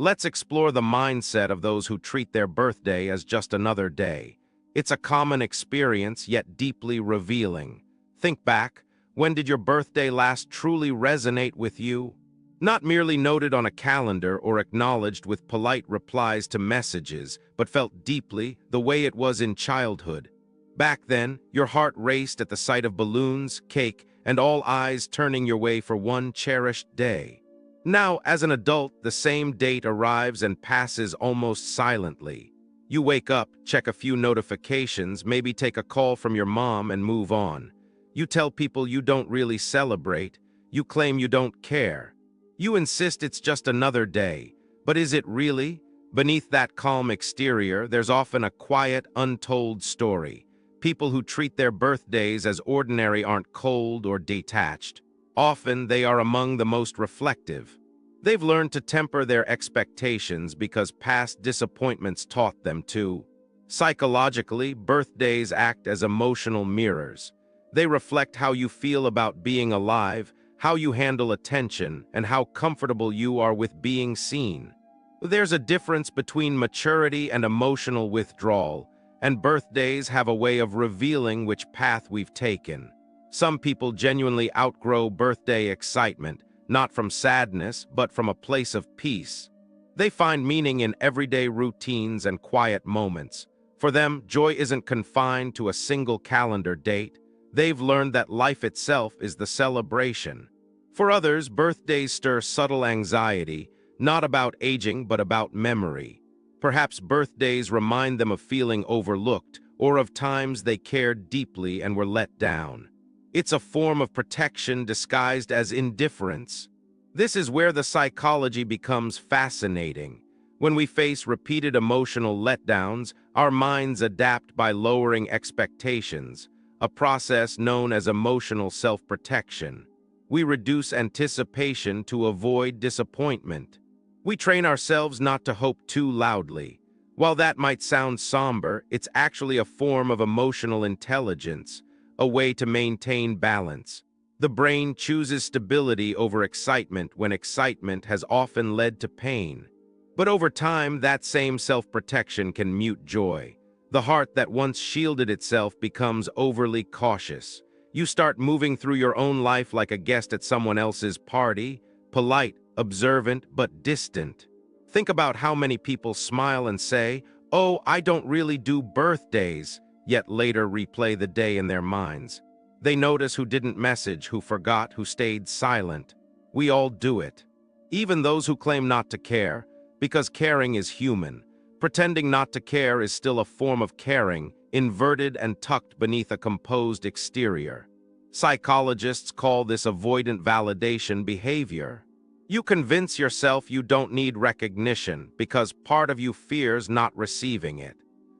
Let's explore the mindset of those who treat their birthday as just another day. It's a common experience, yet deeply revealing. Think back. When did your birthday last truly resonate with you? Not merely noted on a calendar or acknowledged with polite replies to messages, but felt deeply the way it was in childhood. Back then, your heart raced at the sight of balloons, cake, and all eyes turning your way for one cherished day. Now, as an adult, the same date arrives and passes almost silently. You wake up, check a few notifications, maybe take a call from your mom and move on. You tell people you don't really celebrate. You claim you don't care. You insist it's just another day. But is it really? Beneath that calm exterior, there's often a quiet, untold story. People who treat their birthdays as ordinary aren't cold or detached. Often, they are among the most reflective. They've learned to temper their expectations because past disappointments taught them to. Psychologically, birthdays act as emotional mirrors. They reflect how you feel about being alive, how you handle attention, and how comfortable you are with being seen. There's a difference between maturity and emotional withdrawal, and birthdays have a way of revealing which path we've taken. Some people genuinely outgrow birthday excitement, not from sadness, but from a place of peace. They find meaning in everyday routines and quiet moments. For them, joy isn't confined to a single calendar date. They've learned that life itself is the celebration. For others, birthdays stir subtle anxiety, not about aging but about memory. Perhaps birthdays remind them of feeling overlooked or of times they cared deeply and were let down. It's a form of protection disguised as indifference. This is where the psychology becomes fascinating. When we face repeated emotional letdowns, our minds adapt by lowering expectations, a process known as emotional self-protection. We reduce anticipation to avoid disappointment. We train ourselves not to hope too loudly. While that might sound somber, it's actually a form of emotional intelligence, a way to maintain balance. The brain chooses stability over excitement when excitement has often led to pain. But over time, that same self-protection can mute joy. The heart that once shielded itself becomes overly cautious. You start moving through your own life like a guest at someone else's party, polite, observant, but distant. Think about how many people smile and say, "Oh, I don't really do birthdays," yet later replay the day in their minds. They notice who didn't message, who forgot, who stayed silent. We all do it. Even those who claim not to care, because caring is human. Pretending not to care is still a form of caring, inverted and tucked beneath a composed exterior. Psychologists call this avoidant validation behavior. You convince yourself you don't need recognition because part of you fears not receiving it.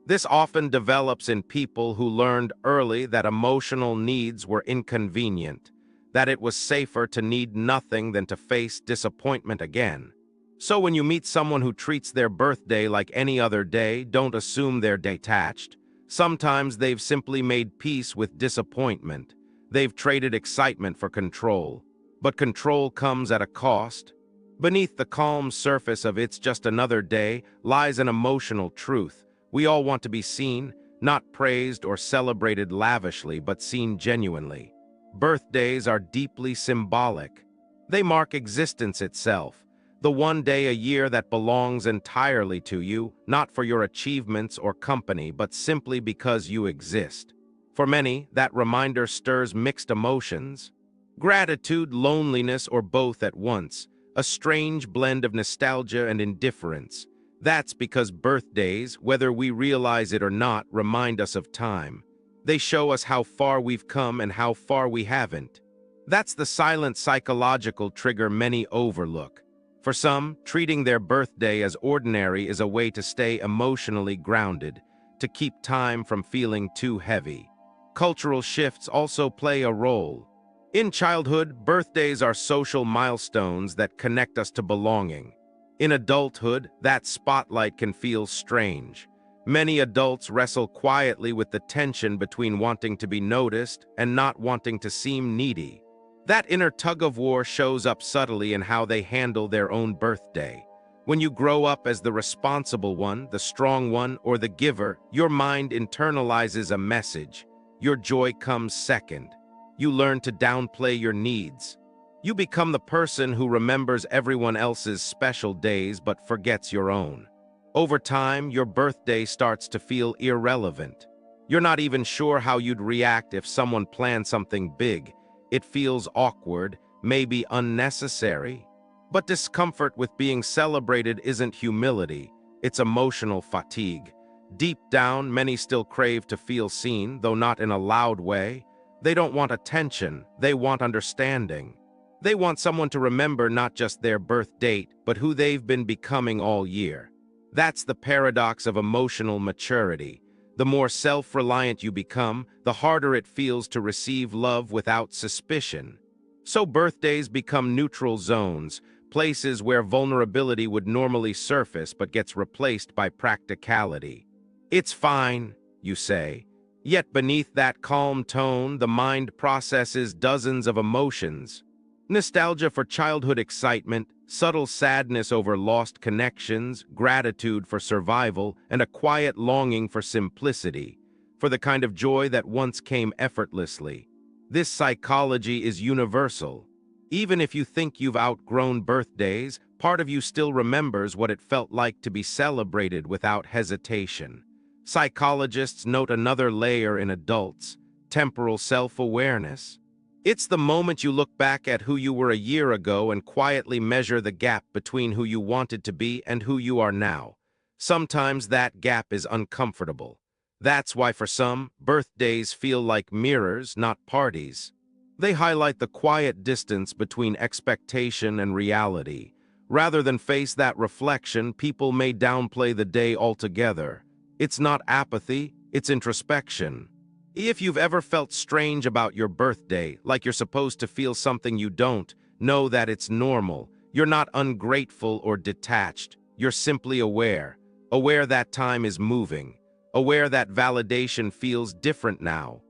This often develops in people who learned early that emotional needs were inconvenient, that it was safer to need nothing than to face disappointment again. So when you meet someone who treats their birthday like any other day, don't assume they're detached. Sometimes they've simply made peace with disappointment. They've traded excitement for control. But control comes at a cost. Beneath the calm surface of "it's just another day" lies an emotional truth. We all want to be seen, not praised or celebrated lavishly, but seen genuinely. Birthdays are deeply symbolic. They mark existence itself, the one day a year that belongs entirely to you, not for your achievements or company, but simply because you exist. For many, that reminder stirs mixed emotions. Gratitude, loneliness, or both at once, a strange blend of nostalgia and indifference. That's because birthdays, whether we realize it or not, remind us of time. They show us how far we've come and how far we haven't. That's the silent psychological trigger many overlook. For some, treating their birthday as ordinary is a way to stay emotionally grounded, to keep time from feeling too heavy. Cultural shifts also play a role. In childhood, birthdays are social milestones that connect us to belonging. In adulthood, that spotlight can feel strange. Many adults wrestle quietly with the tension between wanting to be noticed and not wanting to seem needy. That inner tug-of-war shows up subtly in how they handle their own birthday. When you grow up as the responsible one, the strong one, or the giver, your mind internalizes a message. Your joy comes second. You learn to downplay your needs. You become the person who remembers everyone else's special days but forgets your own. Over time, your birthday starts to feel irrelevant. You're not even sure how you'd react if someone planned something big. It feels awkward, maybe unnecessary. But discomfort with being celebrated isn't humility, it's emotional fatigue. Deep down, many still crave to feel seen, though not in a loud way. They don't want attention, they want understanding. They want someone to remember not just their birth date, but who they've been becoming all year. That's the paradox of emotional maturity. The more self-reliant you become, the harder it feels to receive love without suspicion. So birthdays become neutral zones, places where vulnerability would normally surface but gets replaced by practicality. It's fine, you say. Yet beneath that calm tone, the mind processes dozens of emotions. Nostalgia for childhood excitement, subtle sadness over lost connections, gratitude for survival, and a quiet longing for simplicity, for the kind of joy that once came effortlessly. This psychology is universal. Even if you think you've outgrown birthdays, part of you still remembers what it felt like to be celebrated without hesitation. Psychologists note another layer in adults: temporal self-awareness. It's the moment you look back at who you were a year ago and quietly measure the gap between who you wanted to be and who you are now. Sometimes that gap is uncomfortable. That's why for some, birthdays feel like mirrors, not parties. They highlight the quiet distance between expectation and reality. Rather than face that reflection, people may downplay the day altogether. It's not apathy, it's introspection. If you've ever felt strange about your birthday, like you're supposed to feel something you don't, know that it's normal. You're not ungrateful or detached. You're simply aware. Aware that time is moving. Aware that validation feels different now.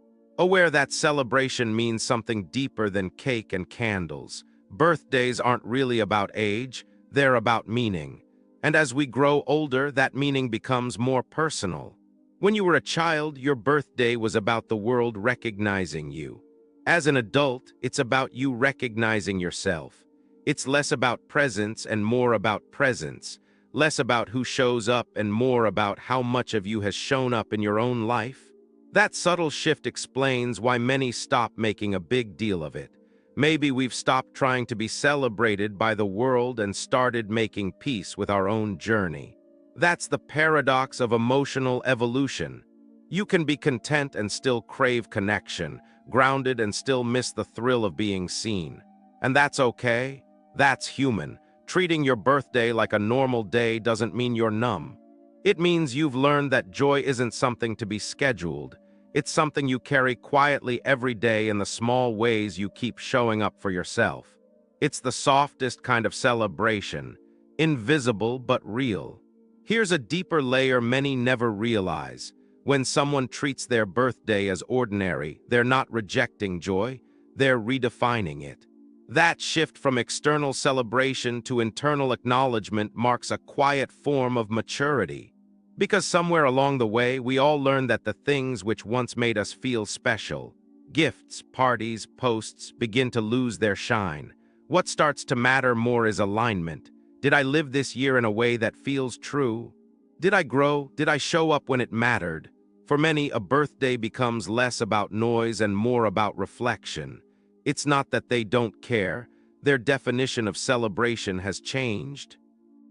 Aware that celebration means something deeper than cake and candles. Birthdays aren't really about age, they're about meaning. And as we grow older, that meaning becomes more personal. When you were a child, your birthday was about the world recognizing you. As an adult, it's about you recognizing yourself. It's less about presence and more about presence, less about who shows up and more about how much of you has shown up in your own life. That subtle shift explains why many stop making a big deal of it. Maybe we've stopped trying to be celebrated by the world and started making peace with our own journey. That's the paradox of emotional evolution. You can be content and still crave connection, grounded and still miss the thrill of being seen. And that's okay. That's human. Treating your birthday like a normal day doesn't mean you're numb. It means you've learned that joy isn't something to be scheduled. It's something you carry quietly every day in the small ways you keep showing up for yourself. It's the softest kind of celebration, invisible but real. Here's a deeper layer many never realize. When someone treats their birthday as ordinary, they're not rejecting joy, they're redefining it. That shift from external celebration to internal acknowledgement marks a quiet form of maturity. Because somewhere along the way, we all learned that the things which once made us feel special, gifts, parties, posts, begin to lose their shine. What starts to matter more is alignment. Did I live this year in a way that feels true? Did I grow? Did I show up when it mattered? For many, a birthday becomes less about noise and more about reflection. It's not that they don't care. Their definition of celebration has changed.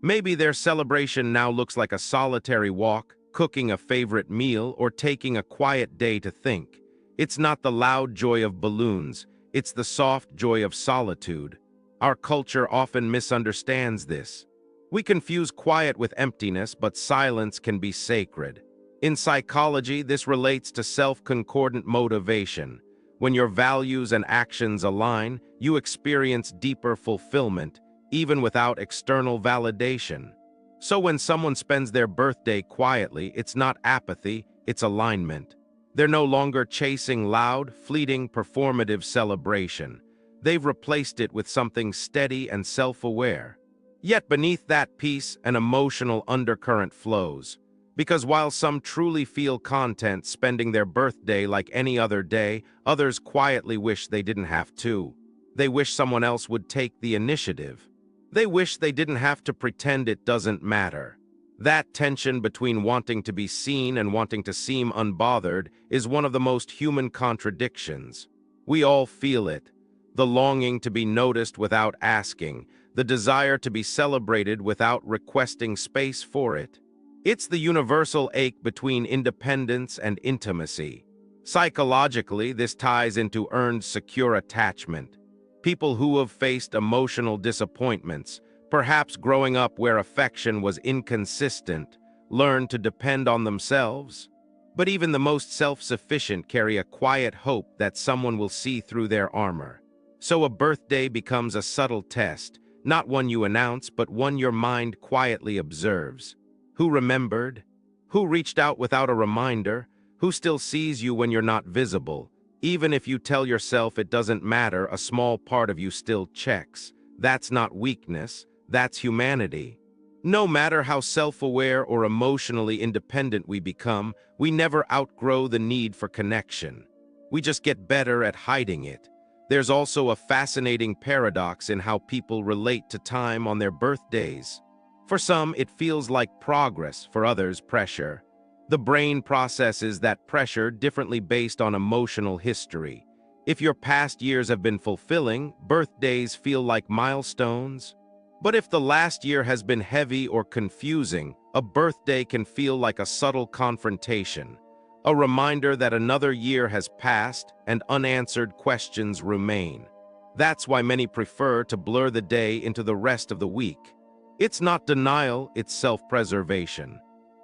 Maybe their celebration now looks like a solitary walk, cooking a favorite meal, or taking a quiet day to think. It's not the loud joy of balloons. It's the soft joy of solitude. Our culture often misunderstands this. We confuse quiet with emptiness, but silence can be sacred. In psychology, this relates to self-concordant motivation. When your values and actions align, you experience deeper fulfillment, even without external validation. So when someone spends their birthday quietly, it's not apathy, it's alignment. They're no longer chasing loud, fleeting, performative celebration. They've replaced it with something steady and self-aware. Yet beneath that peace, an emotional undercurrent flows. Because while some truly feel content spending their birthday like any other day, others quietly wish they didn't have to. They wish someone else would take the initiative. They wish they didn't have to pretend it doesn't matter. That tension between wanting to be seen and wanting to seem unbothered is one of the most human contradictions. We all feel it. The longing to be noticed without asking, the desire to be celebrated without requesting space for it. It's the universal ache between independence and intimacy. Psychologically, this ties into earned secure attachment. People who have faced emotional disappointments, perhaps growing up where affection was inconsistent, learn to depend on themselves. But even the most self-sufficient carry a quiet hope that someone will see through their armor. So a birthday becomes a subtle test, not one you announce, but one your mind quietly observes. Who remembered? Who reached out without a reminder? Who still sees you when you're not visible? Even if you tell yourself it doesn't matter, a small part of you still checks. That's not weakness, that's humanity. No matter how self-aware or emotionally independent we become, we never outgrow the need for connection. We just get better at hiding it. There's also a fascinating paradox in how people relate to time on their birthdays. For some, it feels like progress, for others, pressure. The brain processes that pressure differently based on emotional history. If your past years have been fulfilling, birthdays feel like milestones. But if the last year has been heavy or confusing, a birthday can feel like a subtle confrontation, a reminder that another year has passed and unanswered questions remain. That's why many prefer to blur the day into the rest of the week. It's not denial, it's self-preservation.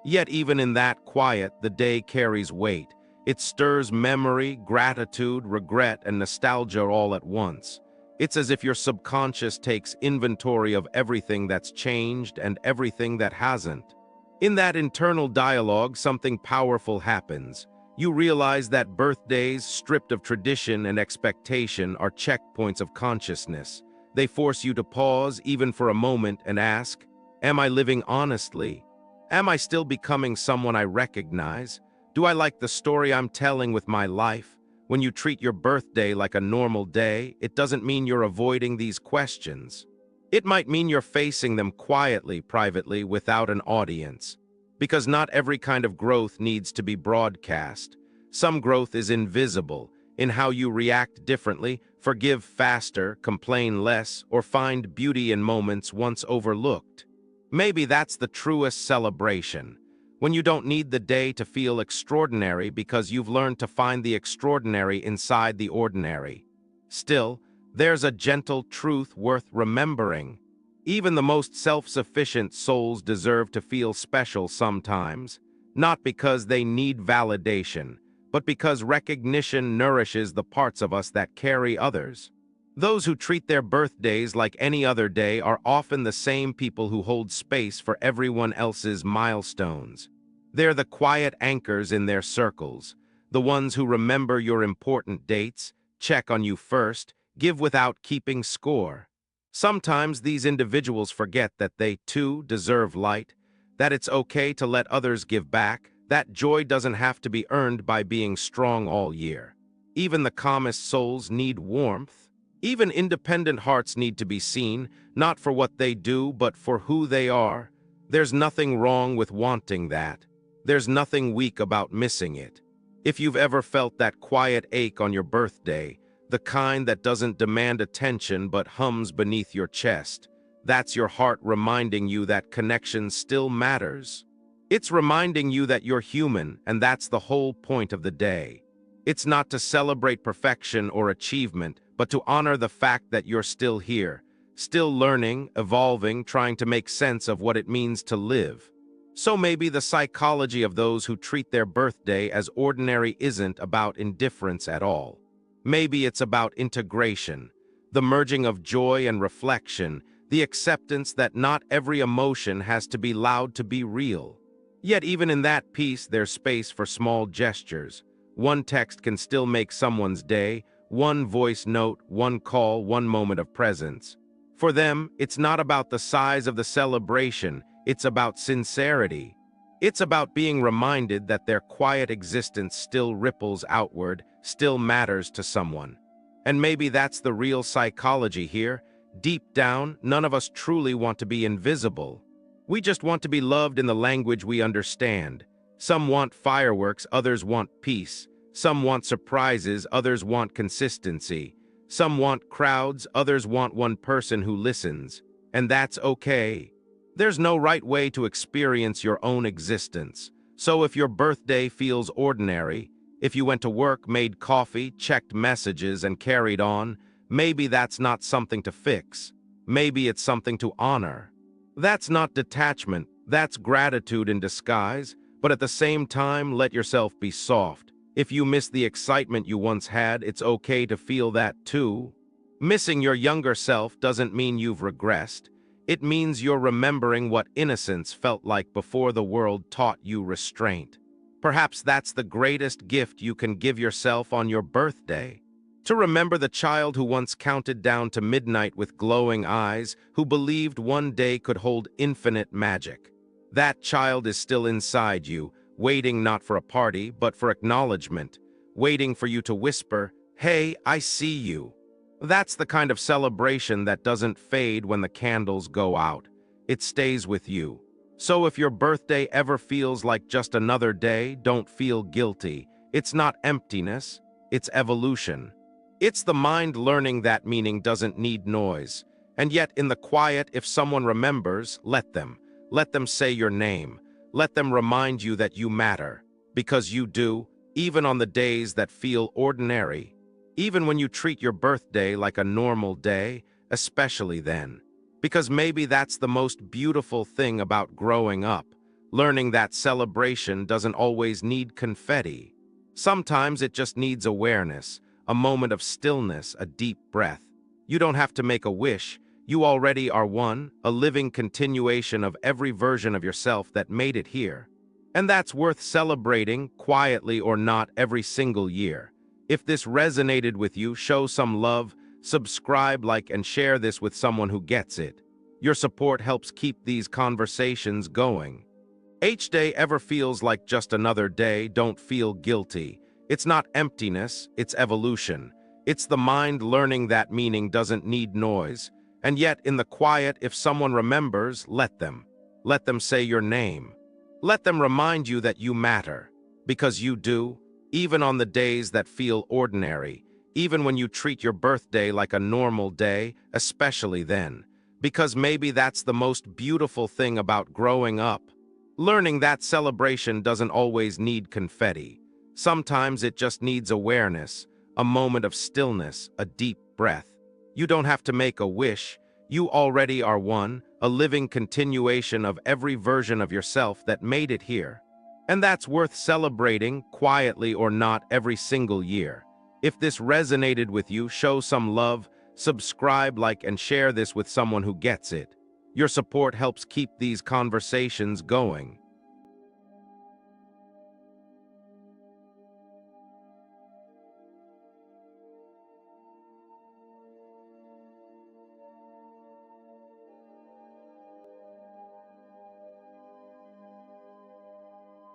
Yet even in that quiet, the day carries weight. It stirs memory, gratitude, regret, and nostalgia all at once. It's as if your subconscious takes inventory of everything that's changed and everything that hasn't. In that internal dialogue, something powerful happens. You realize that birthdays, stripped of tradition and expectation, are checkpoints of consciousness. They force you to pause, even for a moment, and ask, am I living honestly? Am I still becoming someone I recognize? Do I like the story I'm telling with my life? When you treat your birthday like a normal day, it doesn't mean you're avoiding these questions. It might mean you're facing them quietly, privately, without an audience. Because not every kind of growth needs to be broadcast. Some growth is invisible, in how you react differently, forgive faster, complain less, or find beauty in moments once overlooked. Maybe that's the truest celebration, when you don't need the day to feel extraordinary because you've learned to find the extraordinary inside the ordinary. Still, there's a gentle truth worth remembering. Even the most self-sufficient souls deserve to feel special sometimes, not because they need validation, but because recognition nourishes the parts of us that carry others. Those who treat their birthdays like any other day are often the same people who hold space for everyone else's milestones. They're the quiet anchors in their circles, the ones who remember your important dates, check on you first, give without keeping score. Sometimes these individuals forget that they too deserve light, that it's okay to let others give back, that joy doesn't have to be earned by being strong all year. Even the calmest souls need warmth. Even independent hearts need to be seen, not for what they do, but for who they are. There's nothing wrong with wanting that. There's nothing weak about missing it. If you've ever felt that quiet ache on your birthday, the kind that doesn't demand attention but hums beneath your chest, that's your heart reminding you that connection still matters. It's reminding you that you're human, and that's the whole point of the day. It's not to celebrate perfection or achievement, but to honor the fact that you're still here, still learning, evolving, trying to make sense of what it means to live. So maybe the psychology of those who treat their birthday as ordinary isn't about indifference at all. Maybe it's about integration, the merging of joy and reflection, the acceptance that not every emotion has to be loud to be real. Yet even in that peace, there's space for small gestures. One text can still make someone's day, one voice note, one call, one moment of presence. For them, it's not about the size of the celebration, it's about sincerity. It's about being reminded that their quiet existence still ripples outward, still matters to someone. And maybe that's the real psychology here. Deep down, none of us truly want to be invisible. We just want to be loved in the language we understand. Some want fireworks, others want peace. Some want surprises, others want consistency. Some want crowds, others want one person who listens. And that's okay. There's no right way to experience your own existence. So if your birthday feels ordinary, if you went to work, made coffee, checked messages, and carried on, maybe that's not something to fix. Maybe it's something to honor. That's not detachment, that's gratitude in disguise, but at the same time, let yourself be soft. If you miss the excitement you once had, it's okay to feel that too. Missing your younger self doesn't mean you've regressed. It means you're remembering what innocence felt like before the world taught you restraint. Perhaps that's the greatest gift you can give yourself on your birthday. To remember the child who once counted down to midnight with glowing eyes, who believed one day could hold infinite magic. That child is still inside you, waiting not for a party, but for acknowledgement, waiting for you to whisper, "Hey, I see you." That's the kind of celebration that doesn't fade when the candles go out. It stays with you. So if your birthday ever feels like just another day, don't feel guilty. It's not emptiness, it's evolution. It's the mind learning that meaning doesn't need noise. And yet in the quiet, if someone remembers, let them. Let them say your name. Let them remind you that you matter. Because you do, even on the days that feel ordinary. Even when you treat your birthday like a normal day, especially then. Because maybe that's the most beautiful thing about growing up, learning that celebration doesn't always need confetti. Sometimes it just needs awareness, a moment of stillness, a deep breath. You don't have to make a wish. You already are one, a living continuation of every version of yourself that made it here. And that's worth celebrating, quietly or not, every single year. If this resonated with you, show some love, subscribe, like, and share this with someone who gets it. Your support helps keep these conversations going. Each day ever feels like just another day, don't feel guilty. It's not emptiness, it's evolution. It's the mind learning that meaning doesn't need noise. And yet, in the quiet, if someone remembers, let them. Let them say your name. Let them remind you that you matter. Because you do, even on the days that feel ordinary, even when you treat your birthday like a normal day, especially then. Because maybe that's the most beautiful thing about growing up. Learning that celebration doesn't always need confetti. Sometimes it just needs awareness, a moment of stillness, a deep breath. You don't have to make a wish. You already are one, a living continuation of every version of yourself that made it here. And that's worth celebrating, quietly or not, every single year. If this resonated with you, show some love, subscribe, like, and share this with someone who gets it. Your support helps keep these conversations going.